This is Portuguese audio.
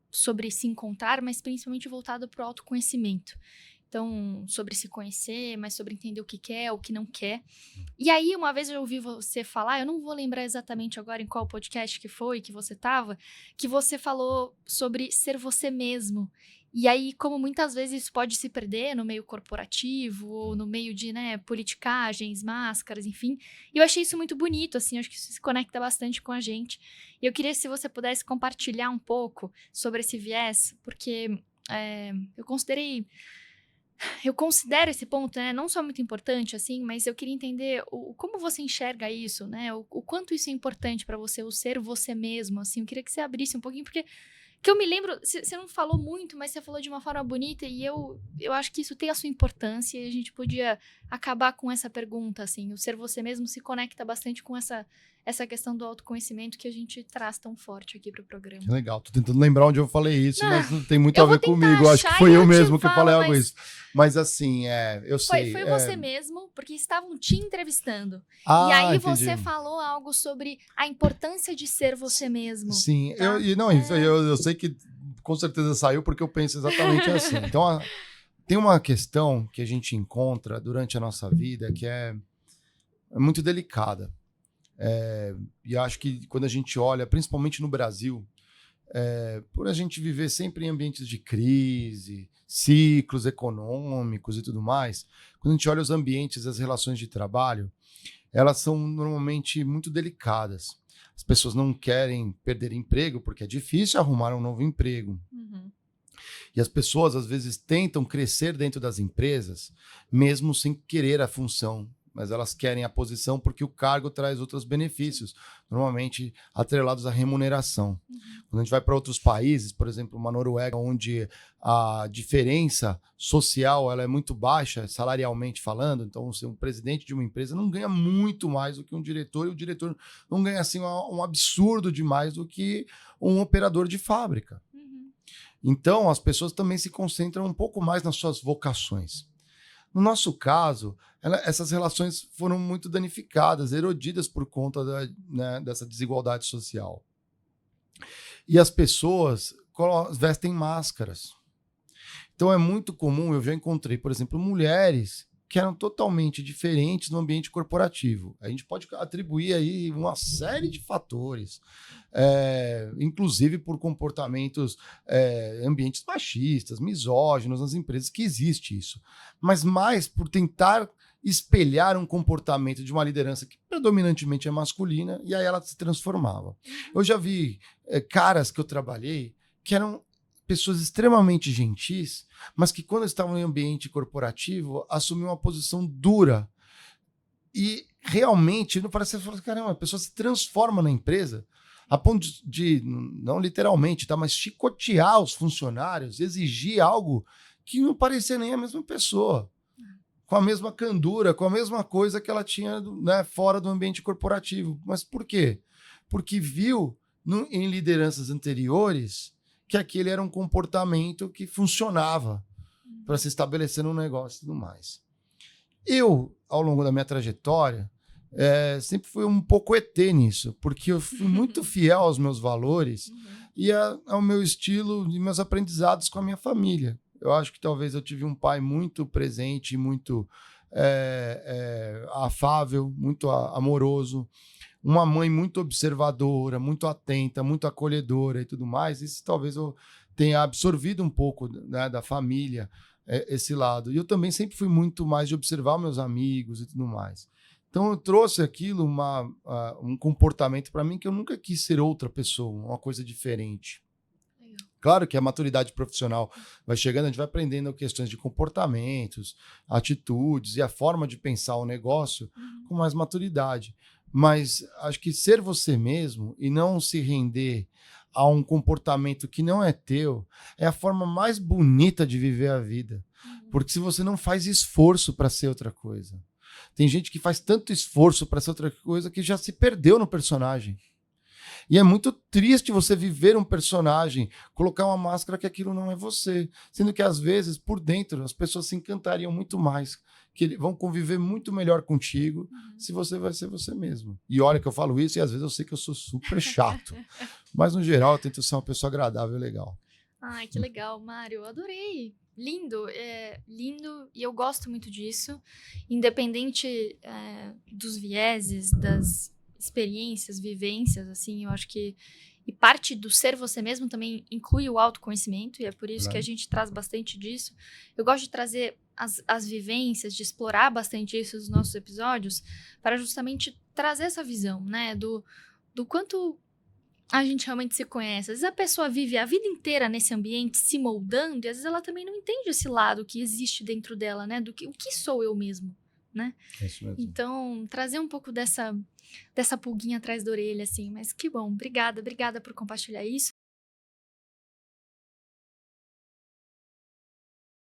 sobre se encontrar, mas principalmente voltado para o autoconhecimento. Então, sobre se conhecer, mas sobre entender o que quer, o que não quer. E aí, uma vez eu ouvi você falar, eu não vou lembrar exatamente agora em qual podcast que foi, que você estava, que você falou sobre ser você mesmo. E aí, como muitas vezes isso pode se perder no meio corporativo, ou no meio de, politicagens, máscaras, enfim. E eu achei isso muito bonito, assim, acho que isso se conecta bastante com a gente. E eu queria se você pudesse compartilhar um pouco sobre esse viés, porque eu considero esse ponto, né, não só muito importante, assim, mas eu queria entender como você enxerga isso, né? O quanto isso é importante para você, o ser você mesmo, assim. Eu queria que você abrisse um pouquinho, porque que eu me lembro, você não falou muito, mas você falou de uma forma bonita e eu acho que isso tem a sua importância e a gente podia acabar com essa pergunta, assim. O ser você mesmo se conecta bastante com essa questão do autoconhecimento que a gente traz tão forte aqui pro programa. Que legal. Tô tentando lembrar onde eu falei isso, mas não tem muito eu a ver vou tentar comigo. Acho que achar foi e eu te mesmo que falo, falei algo mas isso. Mas assim, eu sei. Foi você mesmo, porque estavam te entrevistando. E aí Entendi. você falou algo sobre a importância de ser você mesmo. Sim, tá? eu sei que com certeza saiu porque eu penso exatamente assim. Então, tem uma questão que a gente encontra durante a nossa vida que é muito delicada. E acho que quando a gente olha, principalmente no Brasil, por a gente viver sempre em ambientes de crise, ciclos econômicos e tudo mais, quando a gente olha os ambientes, as relações de trabalho, elas são normalmente muito delicadas. As pessoas não querem perder emprego porque é difícil arrumar um novo emprego. Uhum. E as pessoas, às vezes, tentam crescer dentro das empresas, mesmo sem querer a função, mas elas querem a posição porque o cargo traz outros benefícios, normalmente atrelados à remuneração. Uhum. Quando a gente vai para outros países, por exemplo, uma Noruega, onde a diferença social ela é muito baixa, salarialmente falando, então ser um presidente de uma empresa não ganha muito mais do que um diretor, e o diretor não ganha assim um absurdo demais do que um operador de fábrica. Uhum. Então, as pessoas também se concentram um pouco mais nas suas vocações. No nosso caso, essas relações foram muito danificadas, erodidas por conta dessa desigualdade social. E as pessoas vestem máscaras. Então, é muito comum, eu já encontrei, por exemplo, mulheres que eram totalmente diferentes no ambiente corporativo. A gente pode atribuir aí uma série de fatores, inclusive por comportamentos, ambientes machistas, misóginos nas empresas, que existe isso. Mas mais por tentar espelhar um comportamento de uma liderança que predominantemente é masculina, e aí ela se transformava. Eu já vi caras que eu trabalhei que eram pessoas extremamente gentis, mas que quando estavam em ambiente corporativo assumiam uma posição dura. E realmente, não parece que caramba, a pessoa se transforma na empresa a ponto de não literalmente, tá, mas chicotear os funcionários, exigir algo que não parecia nem a mesma pessoa, com a mesma candura, com a mesma coisa que ela tinha, né, fora do ambiente corporativo. Mas por quê? Porque viu em lideranças anteriores que aquele era um comportamento que funcionava para se estabelecer num negócio e tudo mais. Eu, ao longo da minha trajetória, sempre fui um pouco ET nisso, porque eu fui muito fiel aos meus valores e ao meu estilo e meus aprendizados com a minha família. Eu acho que talvez eu tive um pai muito presente, muito afável, muito amoroso, uma mãe muito observadora, muito atenta, muito acolhedora e tudo mais. Isso talvez eu tenha absorvido um pouco, né, da família, esse lado. E eu também sempre fui muito mais de observar meus amigos e tudo mais. Então eu trouxe aquilo, um comportamento para mim que eu nunca quis ser outra pessoa, uma coisa diferente. Claro que a maturidade profissional vai chegando, a gente vai aprendendo questões de comportamentos, atitudes e a forma de pensar o negócio com mais maturidade. Mas acho que ser você mesmo e não se render a um comportamento que não é teu é a forma mais bonita de viver a vida. Porque se você não faz esforço para ser outra coisa. Tem gente que faz tanto esforço para ser outra coisa que já se perdeu no personagem. E é muito triste você viver um personagem, colocar uma máscara que aquilo não é você. Sendo que, às vezes, por dentro, as pessoas se encantariam muito mais que vão conviver muito melhor contigo se você vai ser você mesmo. E olha que eu falo isso e às vezes eu sei que eu sou super chato. Mas, no geral, eu tento ser uma pessoa agradável e legal. Ai, que legal, Mário. Eu adorei. Lindo, lindo. E eu gosto muito disso. Independente dos vieses, das experiências, vivências, assim, eu acho que... E parte do ser você mesmo também inclui o autoconhecimento, e é por isso que a gente traz bastante disso. Eu gosto de trazer as vivências, de explorar bastante isso nos nossos episódios, para justamente trazer essa visão, né? Do quanto a gente realmente se conhece. Às vezes a pessoa vive a vida inteira nesse ambiente, se moldando, e às vezes ela também não entende esse lado que existe dentro dela, né? O que sou eu mesmo, né? É isso mesmo. Então, trazer um pouco dessa pulguinha atrás da orelha, assim. Mas que bom, obrigada por compartilhar isso.